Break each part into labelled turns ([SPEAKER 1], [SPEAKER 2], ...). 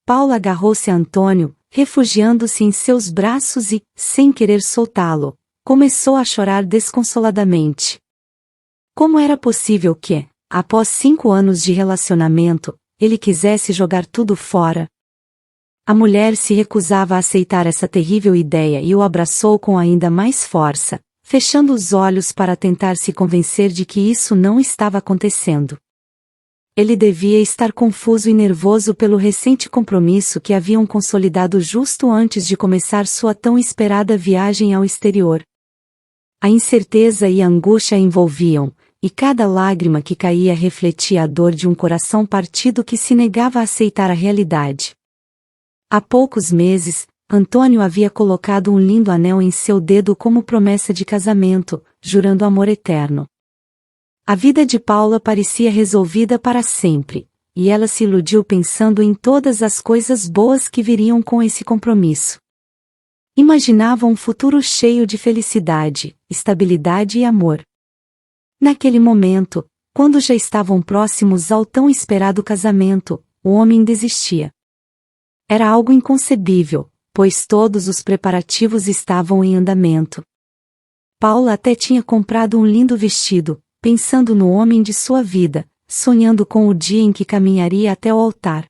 [SPEAKER 1] Paula agarrou-se a Antônio, refugiando-se em seus braços e, sem querer soltá-lo, começou a chorar desconsoladamente. Como era possível que, após 5 anos de relacionamento, ele quisesse jogar tudo fora? A mulher se recusava a aceitar essa terrível ideia e o abraçou com ainda mais força, fechando os olhos para tentar se convencer de que isso não estava acontecendo. Ele devia estar confuso e nervoso pelo recente compromisso que haviam consolidado justo antes de começar sua tão esperada viagem ao exterior. A incerteza e a angústia envolviam, e cada lágrima que caía refletia a dor de um coração partido que se negava a aceitar a realidade. Há poucos meses, Antônio havia colocado um lindo anel em seu dedo como promessa de casamento, jurando amor eterno. A vida de Paula parecia resolvida para sempre, e ela se iludiu pensando em todas as coisas boas que viriam com esse compromisso. Imaginava um futuro cheio de felicidade, estabilidade e amor. Naquele momento, quando já estavam próximos ao tão esperado casamento, o homem desistia. Era algo inconcebível, pois todos os preparativos estavam em andamento. Paula até tinha comprado um lindo vestido, pensando no homem de sua vida, sonhando com o dia em que caminharia até o altar.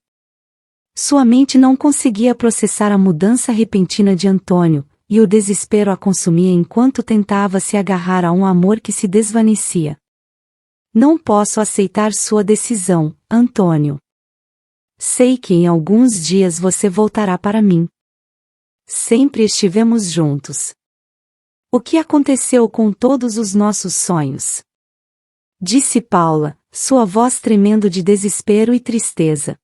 [SPEAKER 1] Sua mente não conseguia processar a mudança repentina de Antônio, e o desespero a consumia enquanto tentava se agarrar a um amor que se desvanecia. Não posso aceitar sua decisão, Antônio. Sei que em alguns dias você voltará para mim. Sempre estivemos juntos. O que aconteceu com todos os nossos sonhos? Disse Paula, sua voz tremendo de desespero e tristeza.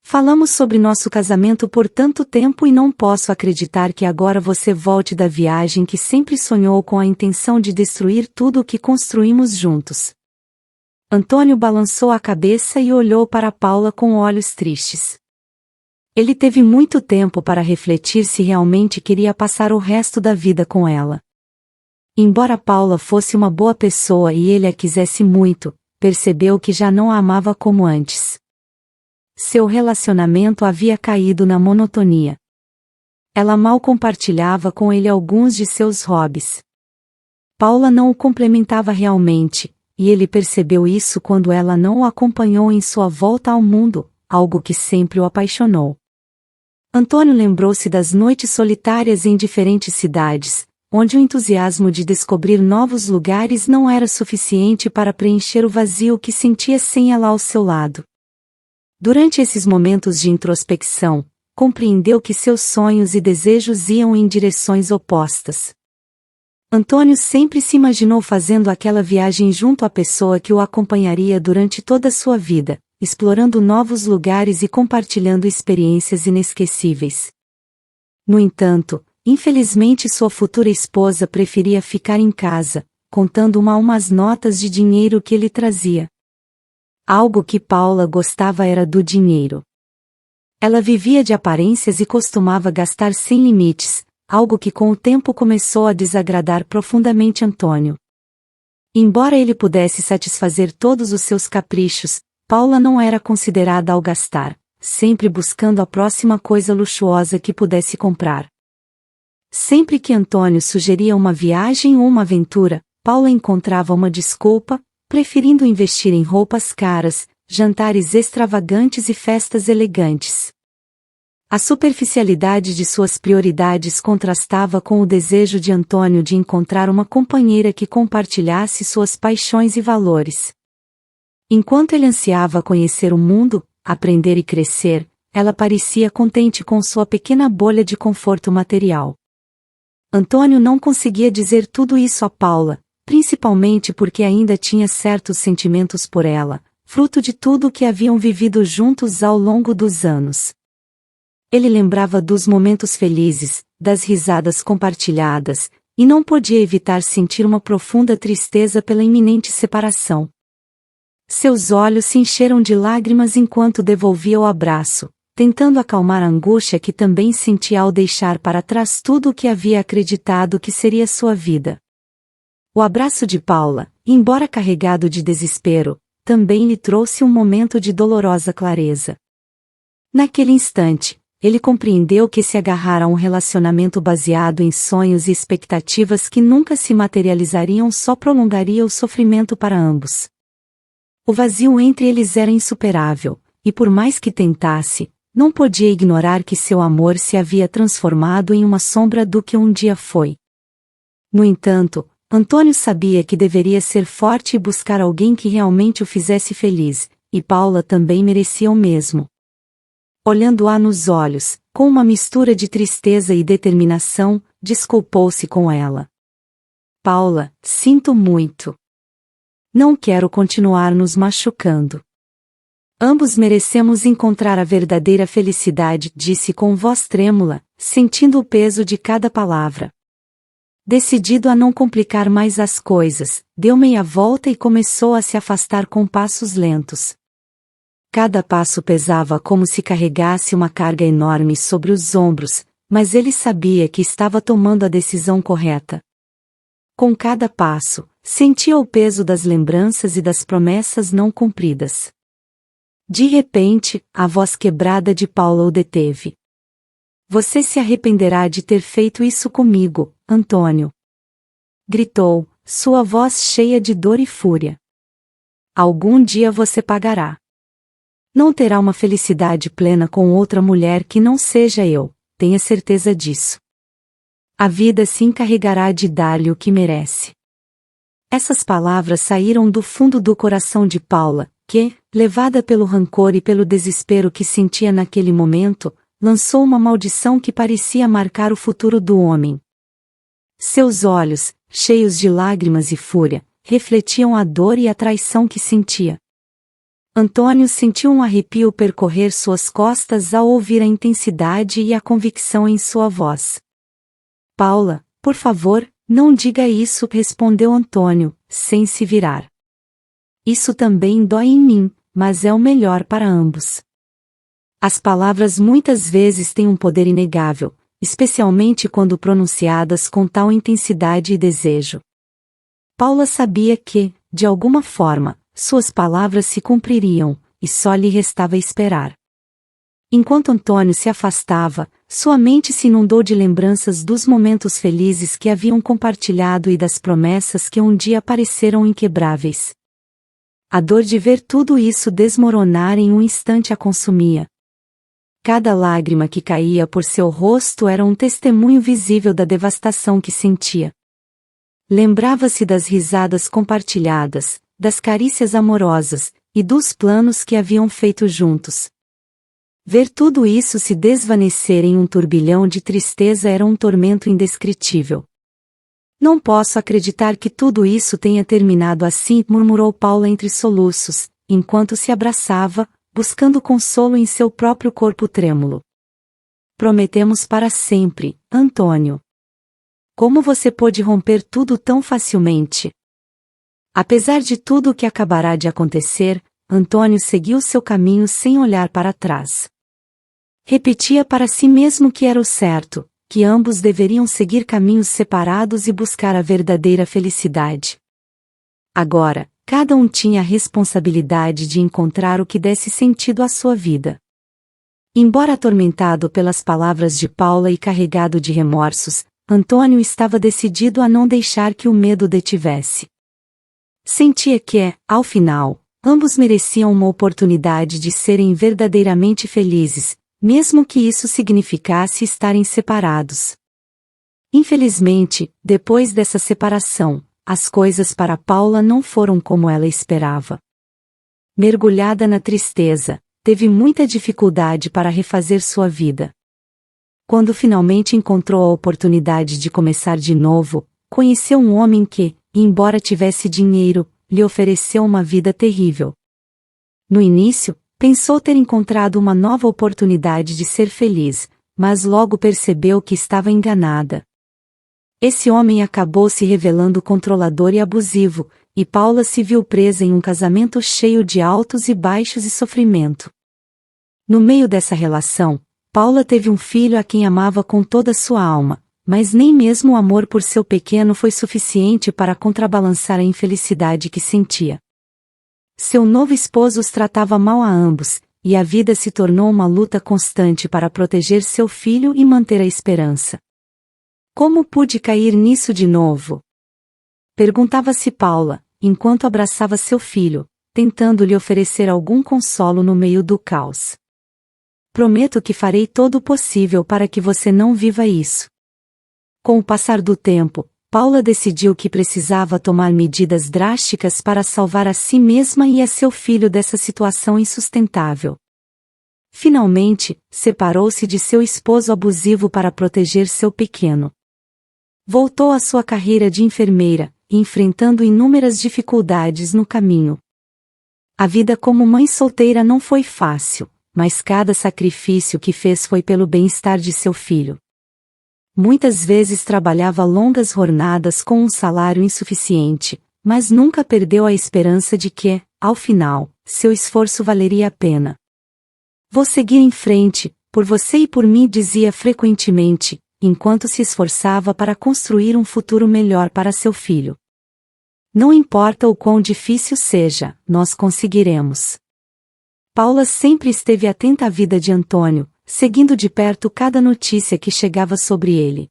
[SPEAKER 1] Falamos sobre nosso casamento por tanto tempo e não posso acreditar que agora você volte da viagem que sempre sonhou com a intenção de destruir tudo o que construímos juntos. Antônio balançou a cabeça e olhou para Paula com olhos tristes. Ele teve muito tempo para refletir se realmente queria passar o resto da vida com ela. Embora Paula fosse uma boa pessoa e ele a quisesse muito, percebeu que já não a amava como antes. Seu relacionamento havia caído na monotonia. Ela mal compartilhava com ele alguns de seus hobbies. Paula não o complementava realmente, e ele percebeu isso quando ela não o acompanhou em sua volta ao mundo, algo que sempre o apaixonou. Antônio lembrou-se das noites solitárias em diferentes cidades, onde o entusiasmo de descobrir novos lugares não era suficiente para preencher o vazio que sentia sem ela ao seu lado. Durante esses momentos de introspecção, compreendeu que seus sonhos e desejos iam em direções opostas. Antônio sempre se imaginou fazendo aquela viagem junto à pessoa que o acompanharia durante toda a sua vida, explorando novos lugares e compartilhando experiências inesquecíveis. No entanto, infelizmente sua futura esposa preferia ficar em casa, contando umas notas de dinheiro que ele trazia. Algo que Paula gostava era do dinheiro. Ela vivia de aparências e costumava gastar sem limites, algo que com o tempo começou a desagradar profundamente Antônio. Embora ele pudesse satisfazer todos os seus caprichos, Paula não era considerada ao gastar, sempre buscando a próxima coisa luxuosa que pudesse comprar. Sempre que Antônio sugeria uma viagem ou uma aventura, Paula encontrava uma desculpa, preferindo investir em roupas caras, jantares extravagantes e festas elegantes. A superficialidade de suas prioridades contrastava com o desejo de Antônio de encontrar uma companheira que compartilhasse suas paixões e valores. Enquanto ele ansiava conhecer o mundo, aprender e crescer, ela parecia contente com sua pequena bolha de conforto material. Antônio não conseguia dizer tudo isso a Paula, principalmente porque ainda tinha certos sentimentos por ela, fruto de tudo o que haviam vivido juntos ao longo dos anos. Ele lembrava dos momentos felizes, das risadas compartilhadas, e não podia evitar sentir uma profunda tristeza pela iminente separação. Seus olhos se encheram de lágrimas enquanto devolvia o abraço, tentando acalmar a angústia que também sentia ao deixar para trás tudo o que havia acreditado que seria sua vida. O abraço de Paula, embora carregado de desespero, também lhe trouxe um momento de dolorosa clareza. Naquele instante, ele compreendeu que se agarrar a um relacionamento baseado em sonhos e expectativas que nunca se materializariam só prolongaria o sofrimento para ambos. O vazio entre eles era insuperável, e por mais que tentasse, não podia ignorar que seu amor se havia transformado em uma sombra do que um dia foi. No entanto, Antônio sabia que deveria ser forte e buscar alguém que realmente o fizesse feliz, e Paula também merecia o mesmo. Olhando-a nos olhos, com uma mistura de tristeza e determinação, desculpou-se com ela. Paula, sinto muito. Não quero continuar nos machucando. Ambos merecemos encontrar a verdadeira felicidade, disse com voz trêmula, sentindo o peso de cada palavra. Decidido a não complicar mais as coisas, deu meia volta e começou a se afastar com passos lentos. Cada passo pesava como se carregasse uma carga enorme sobre os ombros, mas ele sabia que estava tomando a decisão correta. Com cada passo, sentia o peso das lembranças e das promessas não cumpridas. De repente, a voz quebrada de Paula o deteve. Você se arrependerá de ter feito isso comigo, Antônio. Gritou, sua voz cheia de dor e fúria. Algum dia você pagará. Não terá uma felicidade plena com outra mulher que não seja eu, tenha certeza disso. A vida se encarregará de dar-lhe o que merece. Essas palavras saíram do fundo do coração de Paula, que, levada pelo rancor e pelo desespero que sentia naquele momento, lançou uma maldição que parecia marcar o futuro do homem. Seus olhos, cheios de lágrimas e fúria, refletiam a dor e a traição que sentia. Antônio sentiu um arrepio percorrer suas costas ao ouvir a intensidade e a convicção em sua voz. Paula, por favor, não diga isso, respondeu Antônio, sem se virar. Isso também dói em mim, mas é o melhor para ambos. As palavras muitas vezes têm um poder inegável, especialmente quando pronunciadas com tal intensidade e desejo. Paula sabia que, de alguma forma, suas palavras se cumpririam, e só lhe restava esperar. Enquanto Antônio se afastava, sua mente se inundou de lembranças dos momentos felizes que haviam compartilhado e das promessas que um dia pareceram inquebráveis. A dor de ver tudo isso desmoronar em um instante a consumia. Cada lágrima que caía por seu rosto era um testemunho visível da devastação que sentia. Lembrava-se das risadas compartilhadas, das carícias amorosas, e dos planos que haviam feito juntos. Ver tudo isso se desvanecer em um turbilhão de tristeza era um tormento indescritível. Não posso acreditar que tudo isso tenha terminado assim, murmurou Paula entre soluços, enquanto se abraçava, buscando consolo em seu próprio corpo trêmulo. Prometemos para sempre, Antônio. Como você pôde romper tudo tão facilmente? Apesar de tudo o que acabará de acontecer, Antônio seguiu seu caminho sem olhar para trás. Repetia para si mesmo que era o certo, que ambos deveriam seguir caminhos separados e buscar a verdadeira felicidade. Agora, cada um tinha a responsabilidade de encontrar o que desse sentido à sua vida. Embora atormentado pelas palavras de Paula e carregado de remorsos, Antônio estava decidido a não deixar que o medo o detivesse. Sentia que, ao final, ambos mereciam uma oportunidade de serem verdadeiramente felizes, mesmo que isso significasse estarem separados. Infelizmente, depois dessa separação, as coisas para Paula não foram como ela esperava. Mergulhada na tristeza, teve muita dificuldade para refazer sua vida. Quando finalmente encontrou a oportunidade de começar de novo, conheceu um homem que, embora tivesse dinheiro, lhe ofereceu uma vida terrível. No início, pensou ter encontrado uma nova oportunidade de ser feliz, mas logo percebeu que estava enganada. Esse homem acabou se revelando controlador e abusivo, e Paula se viu presa em um casamento cheio de altos e baixos e sofrimento. No meio dessa relação, Paula teve um filho a quem amava com toda sua alma, mas nem mesmo o amor por seu pequeno foi suficiente para contrabalançar a infelicidade que sentia. Seu novo esposo os tratava mal a ambos, e a vida se tornou uma luta constante para proteger seu filho e manter a esperança. Como pude cair nisso de novo? Perguntava-se Paula, enquanto abraçava seu filho, tentando lhe oferecer algum consolo no meio do caos. Prometo que farei todo o possível para que você não viva isso. Com o passar do tempo, Paula decidiu que precisava tomar medidas drásticas para salvar a si mesma e a seu filho dessa situação insustentável. Finalmente, separou-se de seu esposo abusivo para proteger seu pequeno. Voltou à sua carreira de enfermeira, enfrentando inúmeras dificuldades no caminho. A vida como mãe solteira não foi fácil, mas cada sacrifício que fez foi pelo bem-estar de seu filho. Muitas vezes trabalhava longas jornadas com um salário insuficiente, mas nunca perdeu a esperança de que, ao final, seu esforço valeria a pena. Vou seguir em frente, por você e por mim, dizia frequentemente, enquanto se esforçava para construir um futuro melhor para seu filho. Não importa o quão difícil seja, nós conseguiremos. Paula sempre esteve atenta à vida de Antônio, seguindo de perto cada notícia que chegava sobre ele.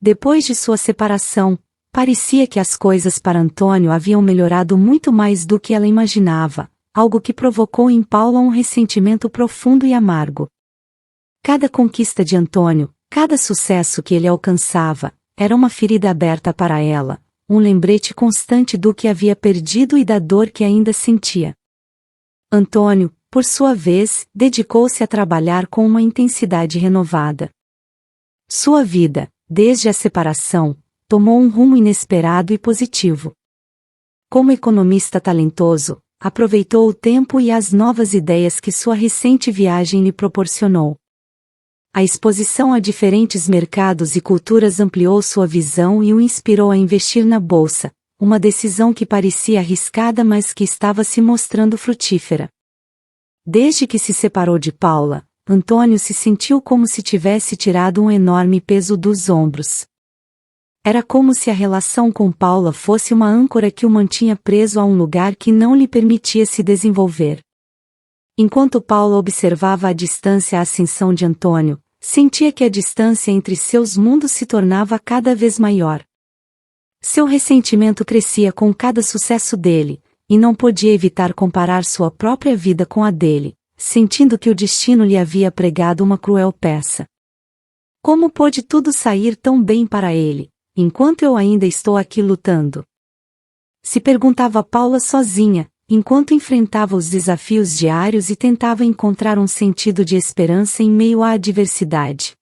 [SPEAKER 1] Depois de sua separação, parecia que as coisas para Antônio haviam melhorado muito mais do que ela imaginava, algo que provocou em Paula um ressentimento profundo e amargo. Cada conquista de Antônio, cada sucesso que ele alcançava, era uma ferida aberta para ela, um lembrete constante do que havia perdido e da dor que ainda sentia. Antônio, por sua vez, dedicou-se a trabalhar com uma intensidade renovada. Sua vida, desde a separação, tomou um rumo inesperado e positivo. Como economista talentoso, aproveitou o tempo e as novas ideias que sua recente viagem lhe proporcionou. A exposição a diferentes mercados e culturas ampliou sua visão e o inspirou a investir na bolsa, uma decisão que parecia arriscada mas que estava se mostrando frutífera. Desde que se separou de Paula, Antônio se sentiu como se tivesse tirado um enorme peso dos ombros. Era como se a relação com Paula fosse uma âncora que o mantinha preso a um lugar que não lhe permitia se desenvolver. Enquanto Paula observava à distância a ascensão de Antônio, sentia que a distância entre seus mundos se tornava cada vez maior. Seu ressentimento crescia com cada sucesso dele, e não podia evitar comparar sua própria vida com a dele, sentindo que o destino lhe havia pregado uma cruel peça. Como pôde tudo sair tão bem para ele, enquanto eu ainda estou aqui lutando? Se perguntava Paula sozinha, enquanto enfrentava os desafios diários e tentava encontrar um sentido de esperança em meio à adversidade.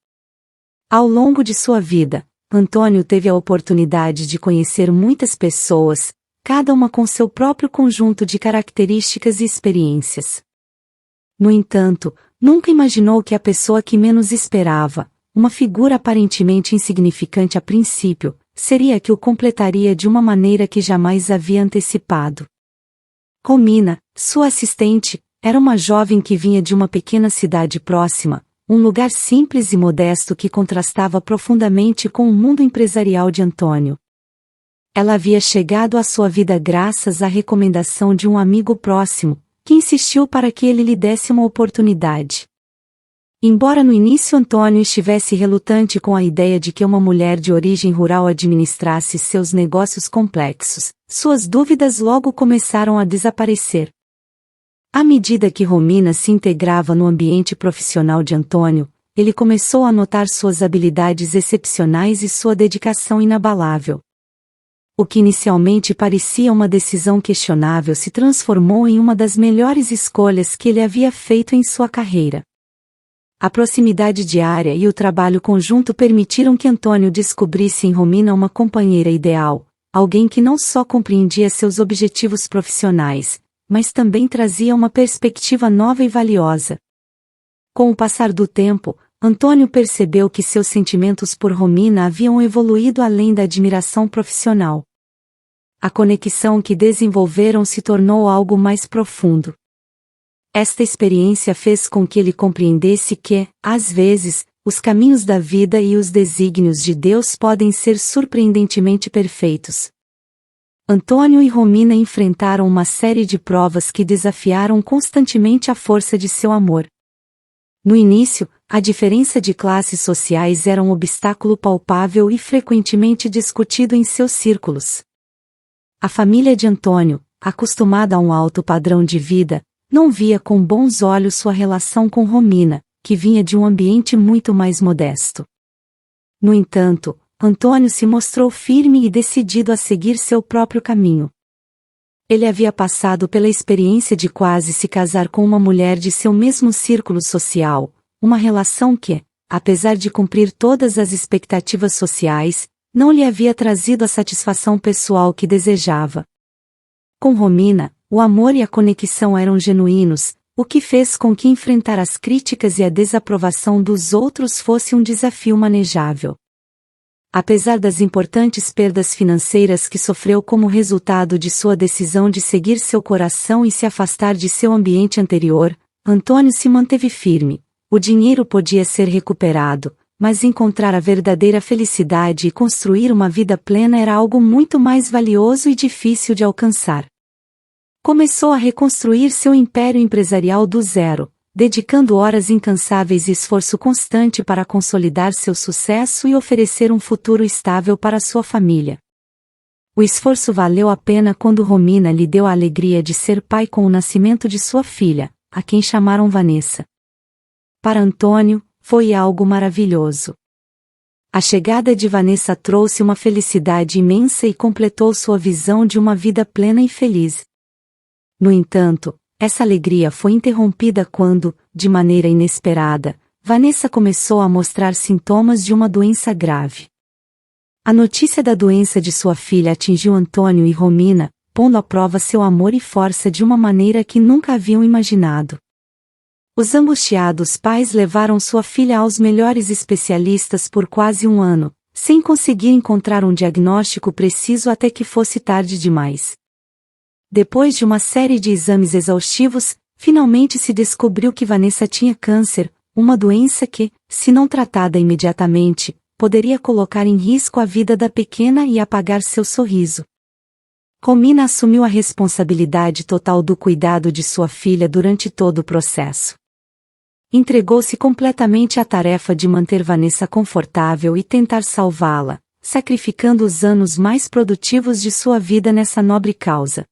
[SPEAKER 1] Ao longo de sua vida, Antônio teve a oportunidade de conhecer muitas pessoas, cada uma com seu próprio conjunto de características e experiências. No entanto, nunca imaginou que a pessoa que menos esperava, uma figura aparentemente insignificante a princípio, seria a que o completaria de uma maneira que jamais havia antecipado. Romina, sua assistente, era uma jovem que vinha de uma pequena cidade próxima, um lugar simples e modesto que contrastava profundamente com o mundo empresarial de Antônio. Ela havia chegado à sua vida graças à recomendação de um amigo próximo, que insistiu para que ele lhe desse uma oportunidade. Embora no início Antônio estivesse relutante com a ideia de que uma mulher de origem rural administrasse seus negócios complexos, suas dúvidas logo começaram a desaparecer. À medida que Romina se integrava no ambiente profissional de Antônio, ele começou a notar suas habilidades excepcionais e sua dedicação inabalável. O que inicialmente parecia uma decisão questionável se transformou em uma das melhores escolhas que ele havia feito em sua carreira. A proximidade diária e o trabalho conjunto permitiram que Antônio descobrisse em Romina uma companheira ideal, alguém que não só compreendia seus objetivos profissionais, mas também trazia uma perspectiva nova e valiosa. Com o passar do tempo, Antônio percebeu que seus sentimentos por Romina haviam evoluído além da admiração profissional. A conexão que desenvolveram se tornou algo mais profundo. Esta experiência fez com que ele compreendesse que, às vezes, os caminhos da vida e os desígnios de Deus podem ser surpreendentemente perfeitos. Antônio e Romina enfrentaram uma série de provas que desafiaram constantemente a força de seu amor. No início, a diferença de classes sociais era um obstáculo palpável e frequentemente discutido em seus círculos. A família de Antônio, acostumada a um alto padrão de vida, não via com bons olhos sua relação com Romina, que vinha de um ambiente muito mais modesto. No entanto, Antônio se mostrou firme e decidido a seguir seu próprio caminho. Ele havia passado pela experiência de quase se casar com uma mulher de seu mesmo círculo social, uma relação que, apesar de cumprir todas as expectativas sociais, não lhe havia trazido a satisfação pessoal que desejava. Com Romina, o amor e a conexão eram genuínos, o que fez com que enfrentar as críticas e a desaprovação dos outros fosse um desafio manejável. Apesar das importantes perdas financeiras que sofreu como resultado de sua decisão de seguir seu coração e se afastar de seu ambiente anterior, Antônio se manteve firme. O dinheiro podia ser recuperado, mas encontrar a verdadeira felicidade e construir uma vida plena era algo muito mais valioso e difícil de alcançar. Começou a reconstruir seu império empresarial do zero, dedicando horas incansáveis e esforço constante para consolidar seu sucesso e oferecer um futuro estável para sua família. O esforço valeu a pena quando Romina lhe deu a alegria de ser pai com o nascimento de sua filha, a quem chamaram Vanessa. Para Antônio, foi algo maravilhoso. A chegada de Vanessa trouxe uma felicidade imensa e completou sua visão de uma vida plena e feliz. No entanto, essa alegria foi interrompida quando, de maneira inesperada, Vanessa começou a mostrar sintomas de uma doença grave. A notícia da doença de sua filha atingiu Antônio e Romina, pondo à prova seu amor e força de uma maneira que nunca haviam imaginado. Os angustiados pais levaram sua filha aos melhores especialistas por quase um ano, sem conseguir encontrar um diagnóstico preciso até que fosse tarde demais. Depois de uma série de exames exaustivos, finalmente se descobriu que Vanessa tinha câncer, uma doença que, se não tratada imediatamente, poderia colocar em risco a vida da pequena e apagar seu sorriso. Romina assumiu a responsabilidade total do cuidado de sua filha durante todo o processo. Entregou-se completamente à tarefa de manter Vanessa confortável e tentar salvá-la, sacrificando os anos mais produtivos de sua vida nessa nobre causa.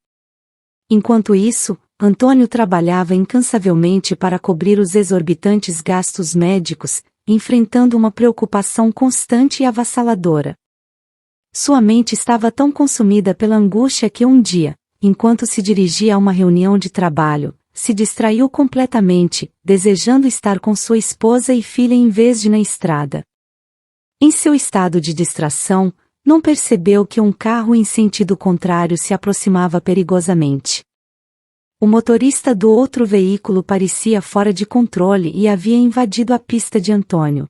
[SPEAKER 1] Enquanto isso, Antônio trabalhava incansavelmente para cobrir os exorbitantes gastos médicos, enfrentando uma preocupação constante e avassaladora. Sua mente estava tão consumida pela angústia que um dia, enquanto se dirigia a uma reunião de trabalho, se distraiu completamente, desejando estar com sua esposa e filha em vez de na estrada. Em seu estado de distração, não percebeu que um carro em sentido contrário se aproximava perigosamente. O motorista do outro veículo parecia fora de controle e havia invadido a pista de Antônio.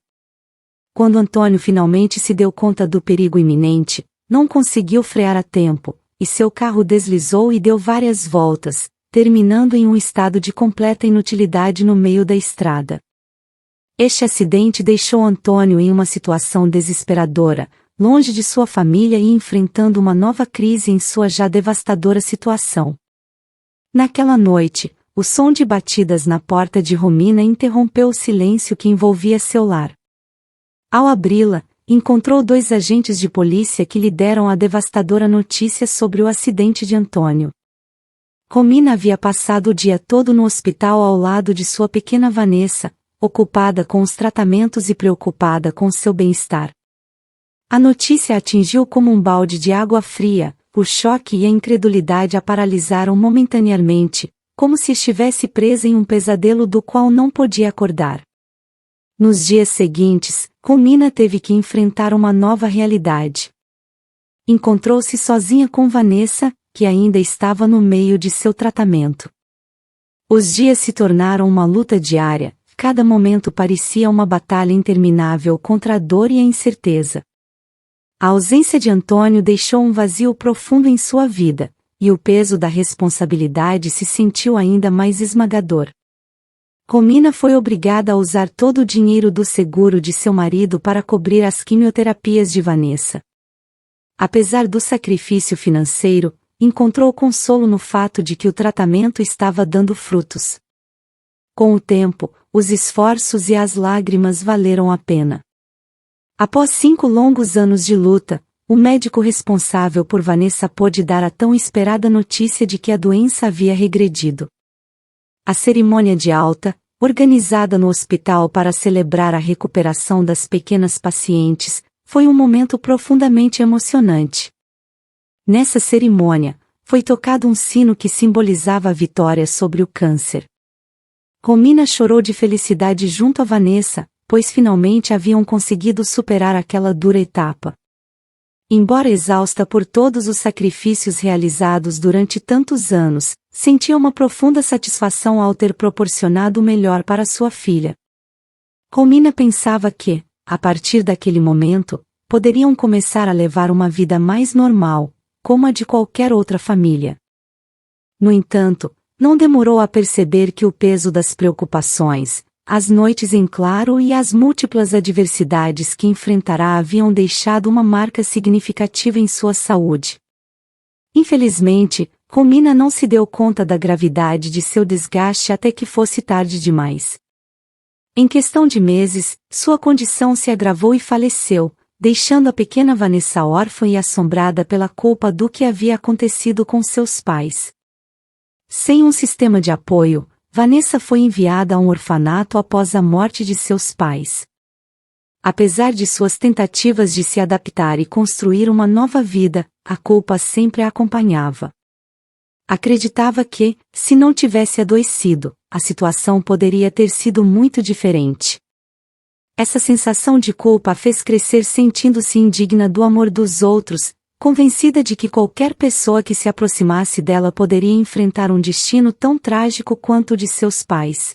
[SPEAKER 1] Quando Antônio finalmente se deu conta do perigo iminente, não conseguiu frear a tempo, e seu carro deslizou e deu várias voltas, terminando em um estado de completa inutilidade no meio da estrada. Este acidente deixou Antônio em uma situação desesperadora, longe de sua família e enfrentando uma nova crise em sua já devastadora situação. Naquela noite, o som de batidas na porta de Romina interrompeu o silêncio que envolvia seu lar. Ao abri-la, encontrou 2 agentes de polícia que lhe deram a devastadora notícia sobre o acidente de Antônio. Romina havia passado o dia todo no hospital ao lado de sua pequena Vanessa, ocupada com os tratamentos e preocupada com seu bem-estar. A notícia a atingiu como um balde de água fria. O choque e a incredulidade a paralisaram momentaneamente, como se estivesse presa em um pesadelo do qual não podia acordar. Nos dias seguintes, Romina teve que enfrentar uma nova realidade. Encontrou-se sozinha com Vanessa, que ainda estava no meio de seu tratamento. Os dias se tornaram uma luta diária, cada momento parecia uma batalha interminável contra a dor e a incerteza. A ausência de Antônio deixou um vazio profundo em sua vida, e o peso da responsabilidade se sentiu ainda mais esmagador. Romina foi obrigada a usar todo o dinheiro do seguro de seu marido para cobrir as quimioterapias de Vanessa. Apesar do sacrifício financeiro, encontrou consolo no fato de que o tratamento estava dando frutos. Com o tempo, os esforços e as lágrimas valeram a pena. Após 5 longos anos de luta, o médico responsável por Vanessa pôde dar a tão esperada notícia de que a doença havia regredido. A cerimônia de alta, organizada no hospital para celebrar a recuperação das pequenas pacientes, foi um momento profundamente emocionante. Nessa cerimônia, foi tocado um sino que simbolizava a vitória sobre o câncer. Romina chorou de felicidade junto a Vanessa, pois finalmente haviam conseguido superar aquela dura etapa. Embora exausta por todos os sacrifícios realizados durante tantos anos, sentia uma profunda satisfação ao ter proporcionado o melhor para sua filha. Romina pensava que, a partir daquele momento, poderiam começar a levar uma vida mais normal, como a de qualquer outra família. No entanto, não demorou a perceber que o peso das preocupações, as noites em claro e as múltiplas adversidades que enfrentará haviam deixado uma marca significativa em sua saúde. Infelizmente, Romina não se deu conta da gravidade de seu desgaste até que fosse tarde demais. Em questão de meses, sua condição se agravou e faleceu, deixando a pequena Vanessa órfã e assombrada pela culpa do que havia acontecido com seus pais. Sem um sistema de apoio, Vanessa foi enviada a um orfanato após a morte de seus pais. Apesar de suas tentativas de se adaptar e construir uma nova vida, a culpa sempre a acompanhava. Acreditava que, se não tivesse adoecido, a situação poderia ter sido muito diferente. Essa sensação de culpa a fez crescer sentindo-se indigna do amor dos outros, convencida de que qualquer pessoa que se aproximasse dela poderia enfrentar um destino tão trágico quanto o de seus pais.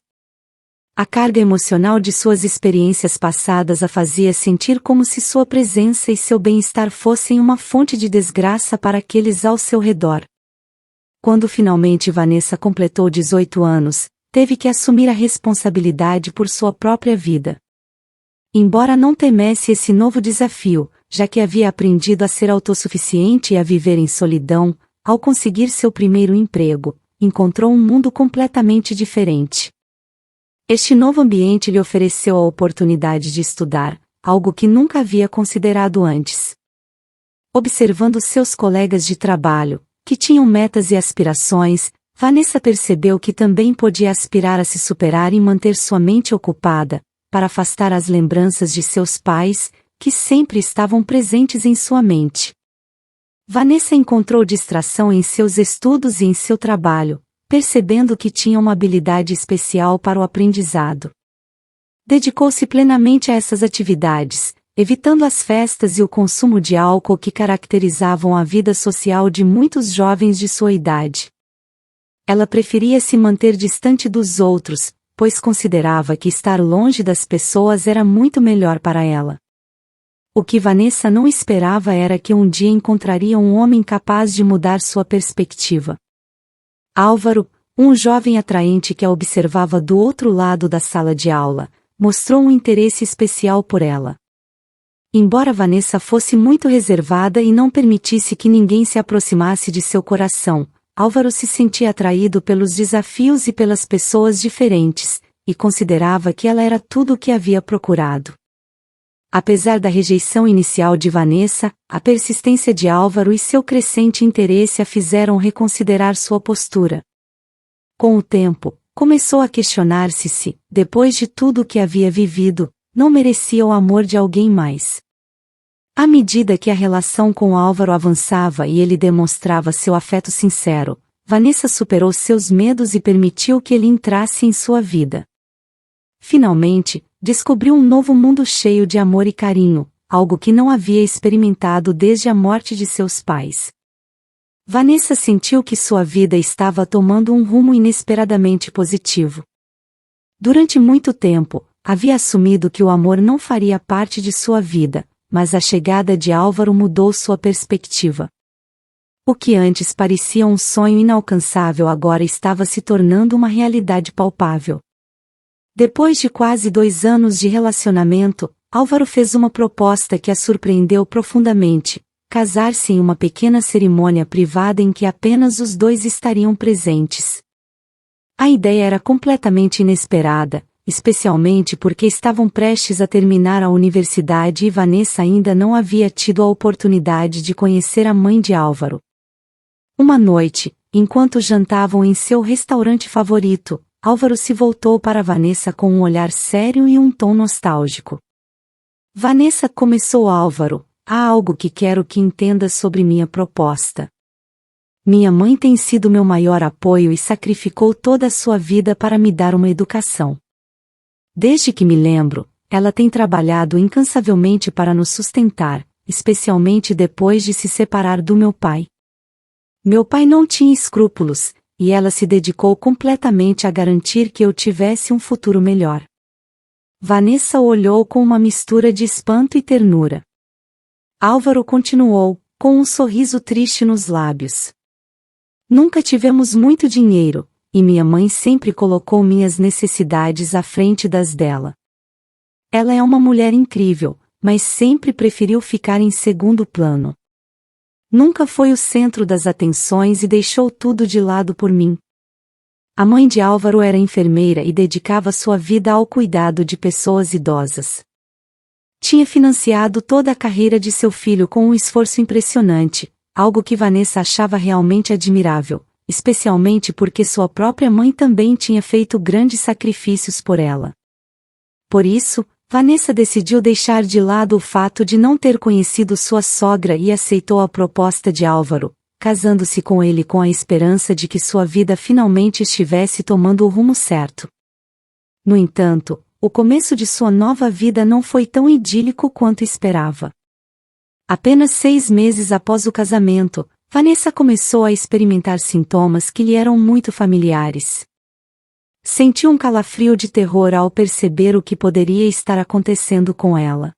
[SPEAKER 1] A carga emocional de suas experiências passadas a fazia sentir como se sua presença e seu bem-estar fossem uma fonte de desgraça para aqueles ao seu redor. Quando finalmente Vanessa completou 18 anos, teve que assumir a responsabilidade por sua própria vida. Embora não temesse esse novo desafio, já que havia aprendido a ser autossuficiente e a viver em solidão, ao conseguir seu primeiro emprego, encontrou um mundo completamente diferente. Este novo ambiente lhe ofereceu a oportunidade de estudar, algo que nunca havia considerado antes. Observando seus colegas de trabalho, que tinham metas e aspirações, Vanessa percebeu que também podia aspirar a se superar e manter sua mente ocupada, para afastar as lembranças de seus pais, que sempre estavam presentes em sua mente. Vanessa encontrou distração em seus estudos e em seu trabalho, percebendo que tinha uma habilidade especial para o aprendizado. Dedicou-se plenamente a essas atividades, evitando as festas e o consumo de álcool que caracterizavam a vida social de muitos jovens de sua idade. Ela preferia se manter distante dos outros, pois considerava que estar longe das pessoas era muito melhor para ela. O que Vanessa não esperava era que um dia encontraria um homem capaz de mudar sua perspectiva. Álvaro, um jovem atraente que a observava do outro lado da sala de aula, mostrou um interesse especial por ela. Embora Vanessa fosse muito reservada e não permitisse que ninguém se aproximasse de seu coração, Álvaro se sentia atraído pelos desafios e pelas pessoas diferentes, e considerava que ela era tudo o que havia procurado. Apesar da rejeição inicial de Vanessa, a persistência de Álvaro e seu crescente interesse a fizeram reconsiderar sua postura. Com o tempo, começou a questionar-se se, depois de tudo o que havia vivido, não merecia o amor de alguém mais. À medida que a relação com Álvaro avançava e ele demonstrava seu afeto sincero, Vanessa superou seus medos e permitiu que ele entrasse em sua vida. Finalmente, descobriu um novo mundo cheio de amor e carinho, algo que não havia experimentado desde a morte de seus pais. Vanessa sentiu que sua vida estava tomando um rumo inesperadamente positivo. Durante muito tempo, havia assumido que o amor não faria parte de sua vida, mas a chegada de Álvaro mudou sua perspectiva. O que antes parecia um sonho inalcançável agora estava se tornando uma realidade palpável. Depois de quase 2 anos de relacionamento, Álvaro fez uma proposta que a surpreendeu profundamente, casar-se em uma pequena cerimônia privada em que apenas os dois estariam presentes. A ideia era completamente inesperada, especialmente porque estavam prestes a terminar a universidade e Vanessa ainda não havia tido a oportunidade de conhecer a mãe de Álvaro. Uma noite, enquanto jantavam em seu restaurante favorito, Álvaro se voltou para Vanessa com um olhar sério e um tom nostálgico. Vanessa, começou Álvaro, há algo que quero que entendas sobre minha proposta. Minha mãe tem sido meu maior apoio e sacrificou toda a sua vida para me dar uma educação. Desde que me lembro, ela tem trabalhado incansavelmente para nos sustentar, especialmente depois de se separar do meu pai. Meu pai não tinha escrúpulos, e ela se dedicou completamente a garantir que eu tivesse um futuro melhor. Vanessa olhou com uma mistura de espanto e ternura. Álvaro continuou, com um sorriso triste nos lábios. Nunca tivemos muito dinheiro, e minha mãe sempre colocou minhas necessidades à frente das dela. Ela é uma mulher incrível, mas sempre preferiu ficar em segundo plano. Nunca foi o centro das atenções e deixou tudo de lado por mim. A mãe de Álvaro era enfermeira e dedicava sua vida ao cuidado de pessoas idosas. Tinha financiado toda a carreira de seu filho com um esforço impressionante, algo que Vanessa achava realmente admirável, especialmente porque sua própria mãe também tinha feito grandes sacrifícios por ela. Por isso, Vanessa decidiu deixar de lado o fato de não ter conhecido sua sogra e aceitou a proposta de Álvaro, casando-se com ele com a esperança de que sua vida finalmente estivesse tomando o rumo certo. No entanto, o começo de sua nova vida não foi tão idílico quanto esperava. Apenas 6 meses após o casamento, Vanessa começou a experimentar sintomas que lhe eram muito familiares. Sentiu um calafrio de terror ao perceber o que poderia estar acontecendo com ela.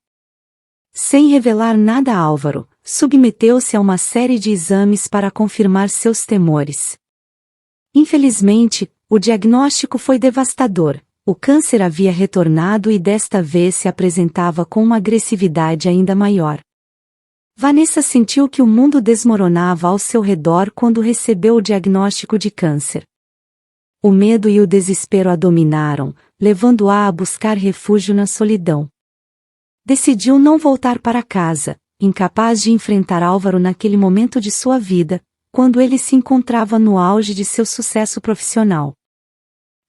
[SPEAKER 1] Sem revelar nada a Álvaro, submeteu-se a uma série de exames para confirmar seus temores. Infelizmente, o diagnóstico foi devastador. O câncer havia retornado e desta vez se apresentava com uma agressividade ainda maior. Vanessa sentiu que o mundo desmoronava ao seu redor quando recebeu o diagnóstico de câncer. O medo e o desespero a dominaram, levando-a a buscar refúgio na solidão. Decidiu não voltar para casa, incapaz de enfrentar Álvaro naquele momento de sua vida, quando ele se encontrava no auge de seu sucesso profissional.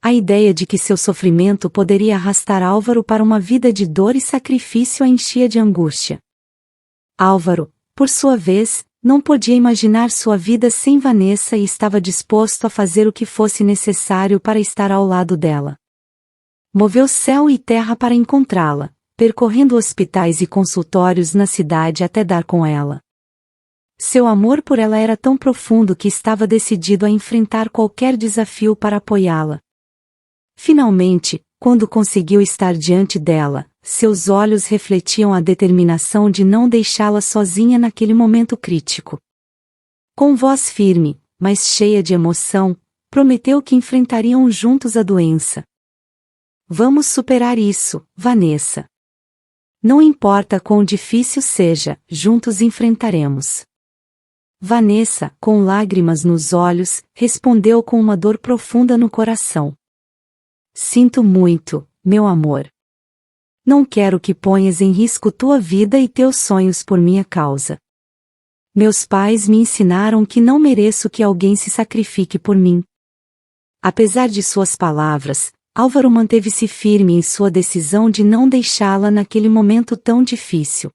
[SPEAKER 1] A ideia de que seu sofrimento poderia arrastar Álvaro para uma vida de dor e sacrifício a enchia de angústia. Álvaro, por sua vez, não podia imaginar sua vida sem Vanessa e estava disposto a fazer o que fosse necessário para estar ao lado dela. Moveu céu e terra para encontrá-la, percorrendo hospitais e consultórios na cidade até dar com ela. Seu amor por ela era tão profundo que estava decidido a enfrentar qualquer desafio para apoiá-la. Finalmente, quando conseguiu estar diante dela, seus olhos refletiam a determinação de não deixá-la sozinha naquele momento crítico. Com voz firme, mas cheia de emoção, prometeu que enfrentariam juntos a doença. Vamos superar isso, Vanessa. Não importa quão difícil seja, juntos enfrentaremos. Vanessa, com lágrimas nos olhos, respondeu com uma dor profunda no coração. Sinto muito, meu amor. Não quero que ponhas em risco tua vida e teus sonhos por minha causa. Meus pais me ensinaram que não mereço que alguém se sacrifique por mim. Apesar de suas palavras, Álvaro manteve-se firme em sua decisão de não deixá-la naquele momento tão difícil.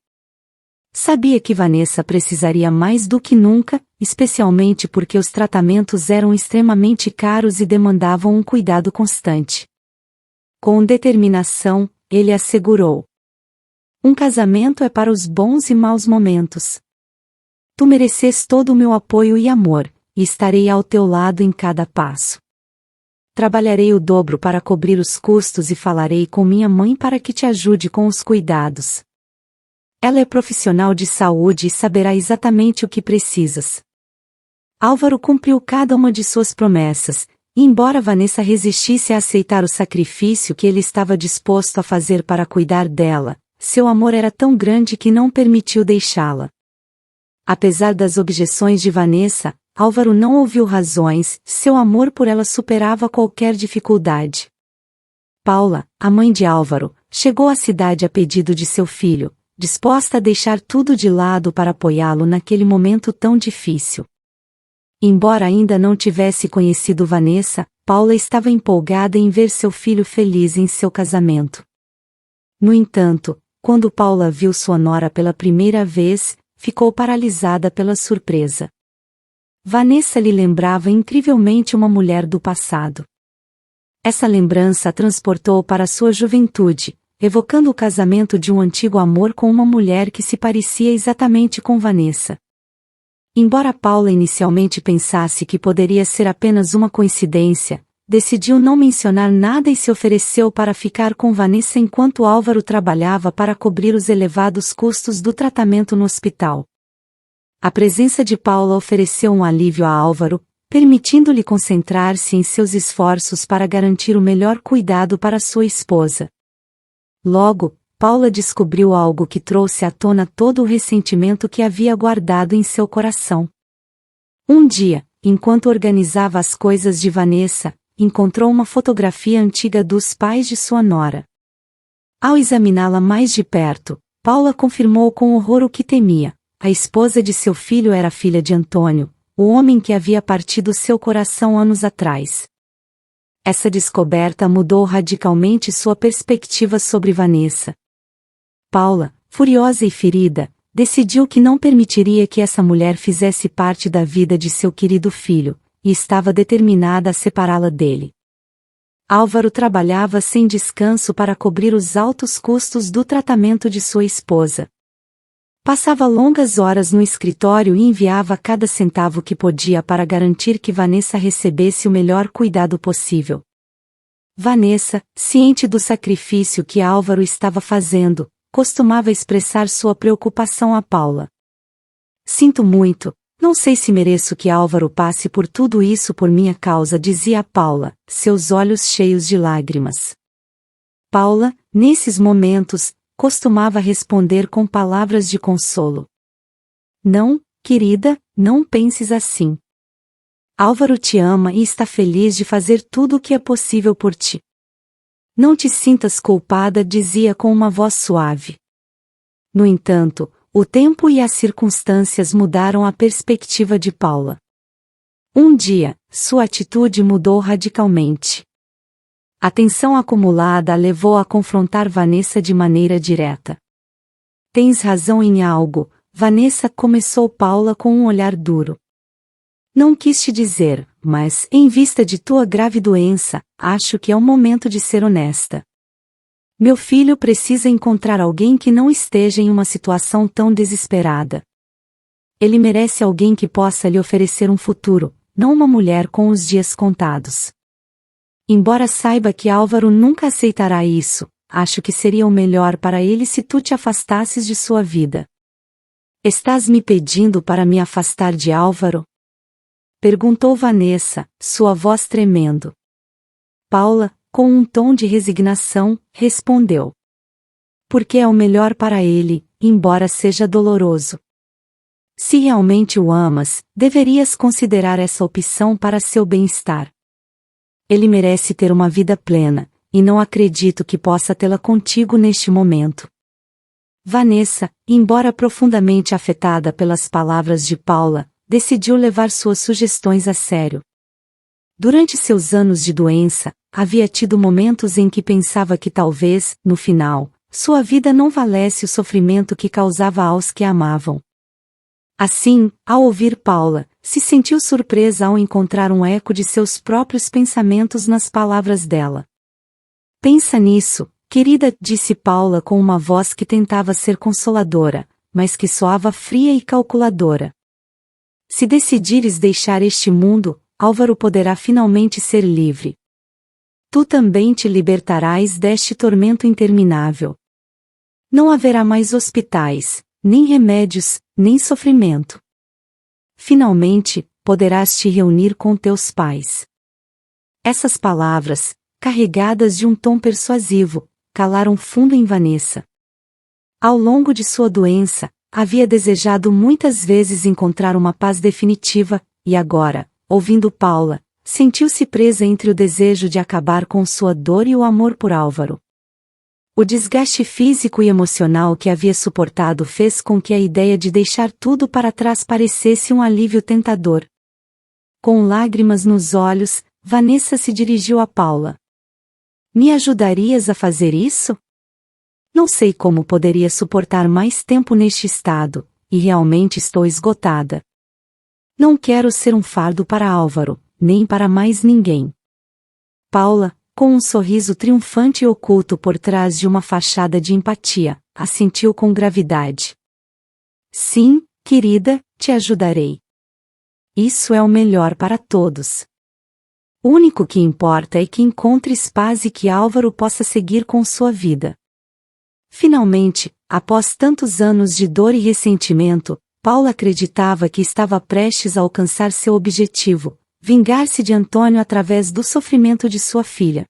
[SPEAKER 1] Sabia que Vanessa precisaria mais do que nunca, especialmente porque os tratamentos eram extremamente caros e demandavam um cuidado constante. Com determinação, ele assegurou: um casamento é para os bons e maus momentos. Tu mereces todo o meu apoio e amor, e estarei ao teu lado em cada passo. Trabalharei o dobro para cobrir os custos e falarei com minha mãe para que te ajude com os cuidados. Ela é profissional de saúde e saberá exatamente o que precisas. Álvaro cumpriu cada uma de suas promessas, e embora Vanessa resistisse a aceitar o sacrifício que ele estava disposto a fazer para cuidar dela, seu amor era tão grande que não permitiu deixá-la. Apesar das objeções de Vanessa, Álvaro não ouviu razões, seu amor por ela superava qualquer dificuldade. Paula, a mãe de Álvaro, chegou à cidade a pedido de seu filho, disposta a deixar tudo de lado para apoiá-lo naquele momento tão difícil. Embora ainda não tivesse conhecido Vanessa, Paula estava empolgada em ver seu filho feliz em seu casamento. No entanto, quando Paula viu sua nora pela primeira vez, ficou paralisada pela surpresa. Vanessa lhe lembrava incrivelmente uma mulher do passado. Essa lembrança a transportou para sua juventude, evocando o casamento de um antigo amor com uma mulher que se parecia exatamente com Vanessa. Embora Paula inicialmente pensasse que poderia ser apenas uma coincidência, decidiu não mencionar nada e se ofereceu para ficar com Vanessa enquanto Álvaro trabalhava para cobrir os elevados custos do tratamento no hospital. A presença de Paula ofereceu um alívio a Álvaro, permitindo-lhe concentrar-se em seus esforços para garantir o melhor cuidado para sua esposa. Logo, Paula descobriu algo que trouxe à tona todo o ressentimento que havia guardado em seu coração. Um dia, enquanto organizava as coisas de Vanessa, encontrou uma fotografia antiga dos pais de sua nora. Ao examiná-la mais de perto, Paula confirmou com horror o que temia: a esposa de seu filho era filha de Antônio, o homem que havia partido seu coração anos atrás. Essa descoberta mudou radicalmente sua perspectiva sobre Vanessa. Paula, furiosa e ferida, decidiu que não permitiria que essa mulher fizesse parte da vida de seu querido filho, e estava determinada a separá-la dele. Álvaro trabalhava sem descanso para cobrir os altos custos do tratamento de sua esposa. Passava longas horas no escritório e enviava cada centavo que podia para garantir que Vanessa recebesse o melhor cuidado possível. Vanessa, ciente do sacrifício que Álvaro estava fazendo, costumava expressar sua preocupação a Paula. "Sinto muito, não sei se mereço que Álvaro passe por tudo isso por minha causa", dizia a Paula, seus olhos cheios de lágrimas. Paula, nesses momentos, costumava responder com palavras de consolo. "Não, querida, não penses assim. Álvaro te ama e está feliz de fazer tudo o que é possível por ti. Não te sintas culpada", dizia com uma voz suave. No entanto, o tempo e as circunstâncias mudaram a perspectiva de Paula. Um dia, sua atitude mudou radicalmente. A tensão acumulada a levou a confrontar Vanessa de maneira direta. "Tens razão em algo", Vanessa, começou Paula com um olhar duro. "Não quis te dizer, mas, em vista de tua grave doença, acho que é o momento de ser honesta. Meu filho precisa encontrar alguém que não esteja em uma situação tão desesperada. Ele merece alguém que possa lhe oferecer um futuro, não uma mulher com os dias contados. Embora saiba que Álvaro nunca aceitará isso, acho que seria o melhor para ele se tu te afastasses de sua vida." "Estás me pedindo para me afastar de Álvaro?" perguntou Vanessa, sua voz tremendo. Paula, com um tom de resignação, respondeu: "Porque é o melhor para ele, embora seja doloroso. Se realmente o amas, deverias considerar essa opção para seu bem-estar. Ele merece ter uma vida plena, e não acredito que possa tê-la contigo neste momento." Vanessa, embora profundamente afetada pelas palavras de Paula, decidiu levar suas sugestões a sério. Durante seus anos de doença, havia tido momentos em que pensava que talvez, no final, sua vida não valesse o sofrimento que causava aos que a amavam. Assim, ao ouvir Paula, se sentiu surpresa ao encontrar um eco de seus próprios pensamentos nas palavras dela. "Pensa nisso, querida", disse Paula com uma voz que tentava ser consoladora, mas que soava fria e calculadora. "Se decidires deixar este mundo, Álvaro poderá finalmente ser livre. Tu também te libertarás deste tormento interminável. Não haverá mais hospitais, nem remédios, nem sofrimento. Finalmente, poderás te reunir com teus pais." Essas palavras, carregadas de um tom persuasivo, calaram fundo em Vanessa. Ao longo de sua doença, havia desejado muitas vezes encontrar uma paz definitiva, e agora, ouvindo Paula, sentiu-se presa entre o desejo de acabar com sua dor e o amor por Álvaro. O desgaste físico e emocional que havia suportado fez com que a ideia de deixar tudo para trás parecesse um alívio tentador. Com lágrimas nos olhos, Vanessa se dirigiu a Paula. Me ajudarias a fazer isso? Não sei como poderia suportar mais tempo neste estado, e realmente estou esgotada. Não quero ser um fardo para Álvaro, nem para mais ninguém. Paula, com um sorriso triunfante e oculto por trás de uma fachada de empatia, assentiu com gravidade. Sim, querida, te ajudarei. Isso é o melhor para todos. O único que importa é que encontres paz e que Álvaro possa seguir com sua vida. Finalmente, após tantos anos de dor e ressentimento, Paula acreditava que estava prestes a alcançar seu objetivo, vingar-se de Antônio através do sofrimento de sua filha.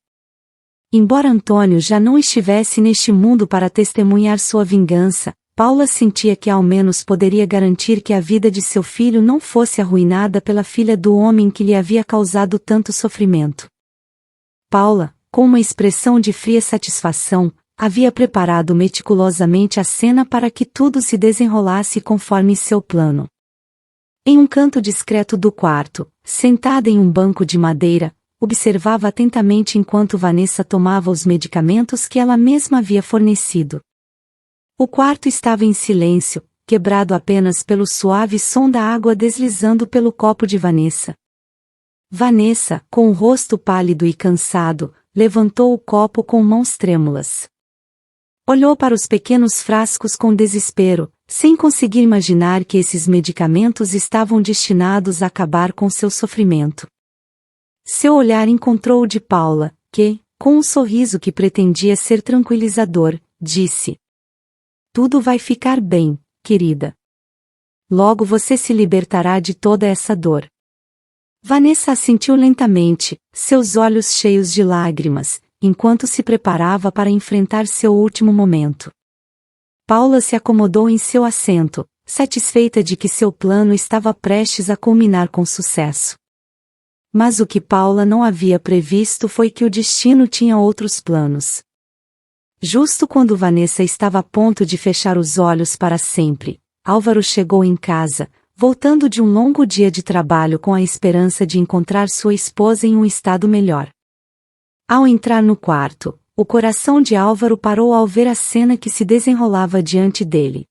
[SPEAKER 1] Embora Antônio já não estivesse neste mundo para testemunhar sua vingança, Paula sentia que ao menos poderia garantir que a vida de seu filho não fosse arruinada pela filha do homem que lhe havia causado tanto sofrimento. Paula, com uma expressão de fria satisfação, havia preparado meticulosamente a cena para que tudo se desenrolasse conforme seu plano. Em um canto discreto do quarto, sentada em um banco de madeira, observava atentamente enquanto Vanessa tomava os medicamentos que ela mesma havia fornecido. O quarto estava em silêncio, quebrado apenas pelo suave som da água deslizando pelo copo de Vanessa. Vanessa, com o rosto pálido e cansado, levantou o copo com mãos trêmulas. Olhou para os pequenos frascos com desespero, sem conseguir imaginar que esses medicamentos estavam destinados a acabar com seu sofrimento. Seu olhar encontrou o de Paula, que, com um sorriso que pretendia ser tranquilizador, disse: Tudo vai ficar bem, querida. Logo você se libertará de toda essa dor. Vanessa assentiu lentamente, seus olhos cheios de lágrimas, enquanto se preparava para enfrentar seu último momento. Paula se acomodou em seu assento, satisfeita de que seu plano estava prestes a culminar com sucesso. Mas o que Paula não havia previsto foi que o destino tinha outros planos. Justo quando Vanessa estava a ponto de fechar os olhos para sempre, Álvaro chegou em casa, voltando de um longo dia de trabalho com a esperança de encontrar sua esposa em um estado melhor. Ao entrar no quarto, o coração de Álvaro parou ao ver a cena que se desenrolava diante dele.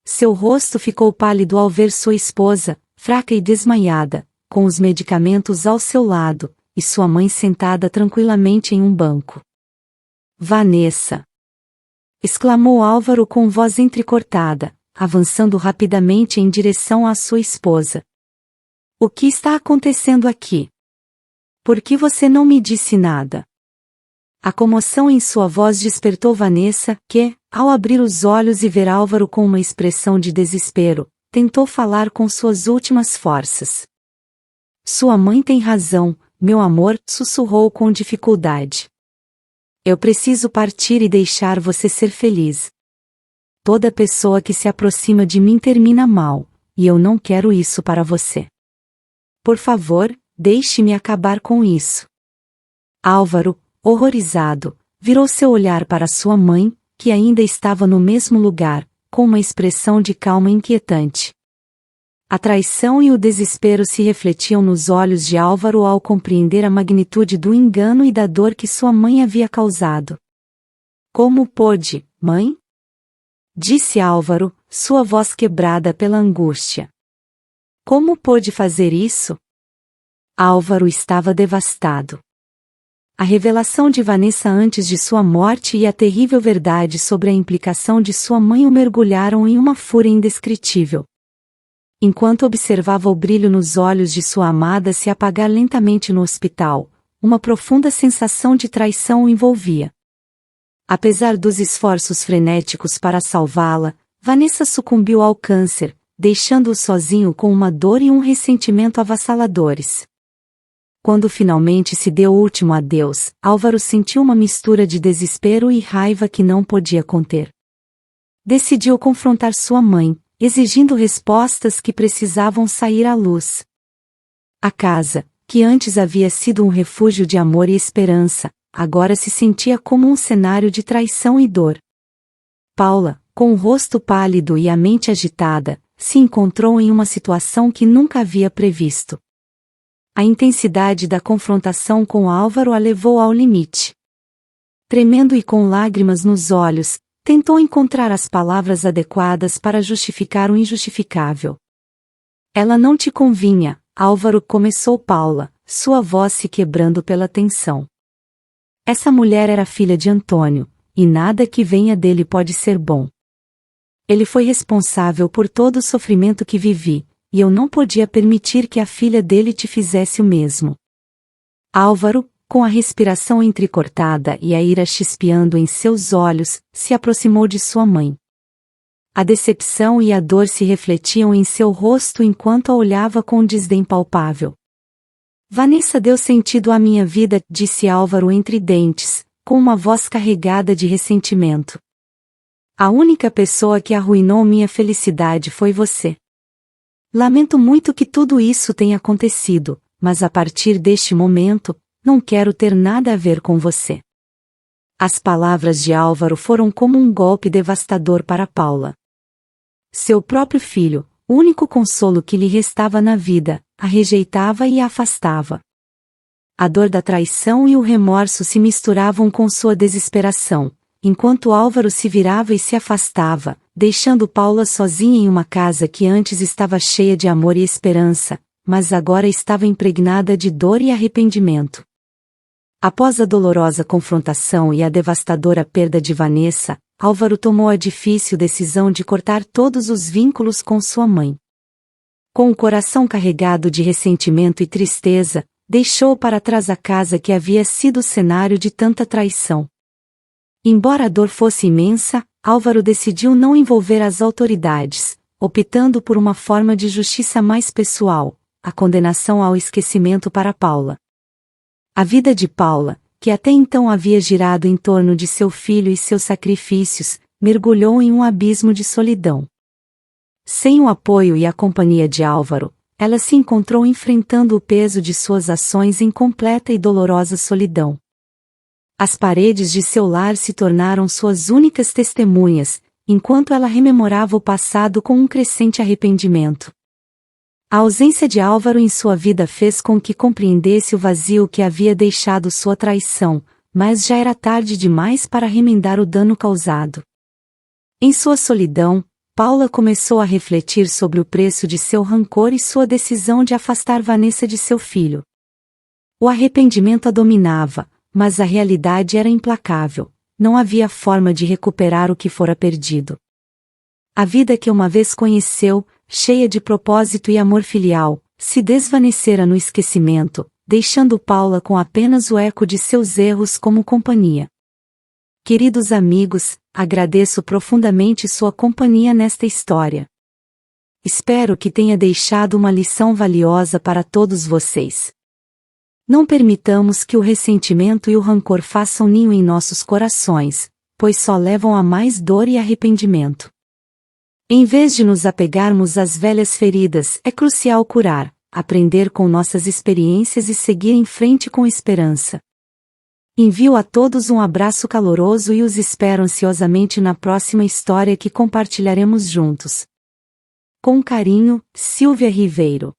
[SPEAKER 1] Seu rosto ficou pálido ao ver sua esposa, fraca e desmaiada, com os medicamentos ao seu lado, e sua mãe sentada tranquilamente em um banco. Vanessa! Exclamou Álvaro com voz entrecortada, avançando rapidamente em direção à sua esposa. O que está acontecendo aqui? Por que você não me disse nada? A comoção em sua voz despertou Vanessa, que, ao abrir os olhos e ver Álvaro com uma expressão de desespero, tentou falar com suas últimas forças. Sua mãe tem razão, meu amor, sussurrou com dificuldade. Eu preciso partir e deixar você ser feliz. Toda pessoa que se aproxima de mim termina mal, e eu não quero isso para você. Por favor, deixe-me acabar com isso. Álvaro, horrorizado, virou seu olhar para sua mãe, que ainda estava no mesmo lugar, com uma expressão de calma inquietante. A traição e o desespero se refletiam nos olhos de Álvaro ao compreender a magnitude do engano e da dor que sua mãe havia causado. Como pôde, mãe? Disse Álvaro, sua voz quebrada pela angústia. Como pôde fazer isso? Álvaro estava devastado. A revelação de Vanessa antes de sua morte e a terrível verdade sobre a implicação de sua mãe o mergulharam em uma fúria indescritível. Enquanto observava o brilho nos olhos de sua amada se apagar lentamente no hospital, uma profunda sensação de traição o envolvia. Apesar dos esforços frenéticos para salvá-la, Vanessa sucumbiu ao câncer, deixando-o sozinho com uma dor e um ressentimento avassaladores. Quando finalmente se deu o último adeus, Álvaro sentiu uma mistura de desespero e raiva que não podia conter. decidiu confrontar sua mãe, exigindo respostas que precisavam sair à luz. A casa, que antes havia sido um refúgio de amor e esperança, agora se sentia como um cenário de traição e dor. Paula, com o rosto pálido e a mente agitada, se encontrou em uma situação que nunca havia previsto. A intensidade da confrontação com Álvaro a levou ao limite. Tremendo e com lágrimas nos olhos, tentou encontrar as palavras adequadas para justificar o injustificável. Ela não te convinha, Álvaro, começou Paula, sua voz se quebrando pela tensão. Essa mulher era filha de Antônio, e nada que venha dele pode ser bom. Ele foi responsável por todo o sofrimento que vivi, e eu não podia permitir que a filha dele te fizesse o mesmo. Álvaro, com a respiração entrecortada e a ira chispeando em seus olhos, se aproximou de sua mãe. A decepção e a dor se refletiam em seu rosto enquanto a olhava com um desdém palpável. Vanessa deu sentido à minha vida, disse Álvaro entre dentes, com uma voz carregada de ressentimento. A única pessoa que arruinou minha felicidade foi você. Lamento muito que tudo isso tenha acontecido, mas a partir deste momento, não quero ter nada a ver com você. As palavras de Álvaro foram como um golpe devastador para Paula. Seu próprio filho, o único consolo que lhe restava na vida, a rejeitava e a afastava. A dor da traição e o remorso se misturavam com sua desesperação, enquanto Álvaro se virava e se afastava, deixando Paula sozinha em uma casa que antes estava cheia de amor e esperança, mas agora estava impregnada de dor e arrependimento. Após a dolorosa confrontação e a devastadora perda de Vanessa, Álvaro tomou a difícil decisão de cortar todos os vínculos com sua mãe. Com o coração carregado de ressentimento e tristeza, deixou para trás a casa que havia sido cenário de tanta traição. Embora a dor fosse imensa, Álvaro decidiu não envolver as autoridades, optando por uma forma de justiça mais pessoal, a condenação ao esquecimento para Paula. A vida de Paula, que até então havia girado em torno de seu filho e seus sacrifícios, mergulhou em um abismo de solidão. Sem o apoio e a companhia de Álvaro, ela se encontrou enfrentando o peso de suas ações em completa e dolorosa solidão. As paredes de seu lar se tornaram suas únicas testemunhas, enquanto ela rememorava o passado com um crescente arrependimento. A ausência de Álvaro em sua vida fez com que compreendesse o vazio que havia deixado sua traição, mas já era tarde demais para remendar o dano causado. Em sua solidão, Paula começou a refletir sobre o preço de seu rancor e sua decisão de afastar Vanessa de seu filho. O arrependimento a dominava, mas a realidade era implacável, não havia forma de recuperar o que fora perdido. A vida que uma vez conheceu, cheia de propósito e amor filial, se desvanecera no esquecimento, deixando Paula com apenas o eco de seus erros como companhia. Queridos amigos, agradeço profundamente sua companhia nesta história. Espero que tenha deixado uma lição valiosa para todos vocês. Não permitamos que o ressentimento e o rancor façam ninho em nossos corações, pois só levam a mais dor e arrependimento. Em vez de nos apegarmos às velhas feridas, é crucial curar, aprender com nossas experiências e seguir em frente com esperança. Envio a todos um abraço caloroso e os espero ansiosamente na próxima história que compartilharemos juntos. Com carinho, Silvia Ribeiro.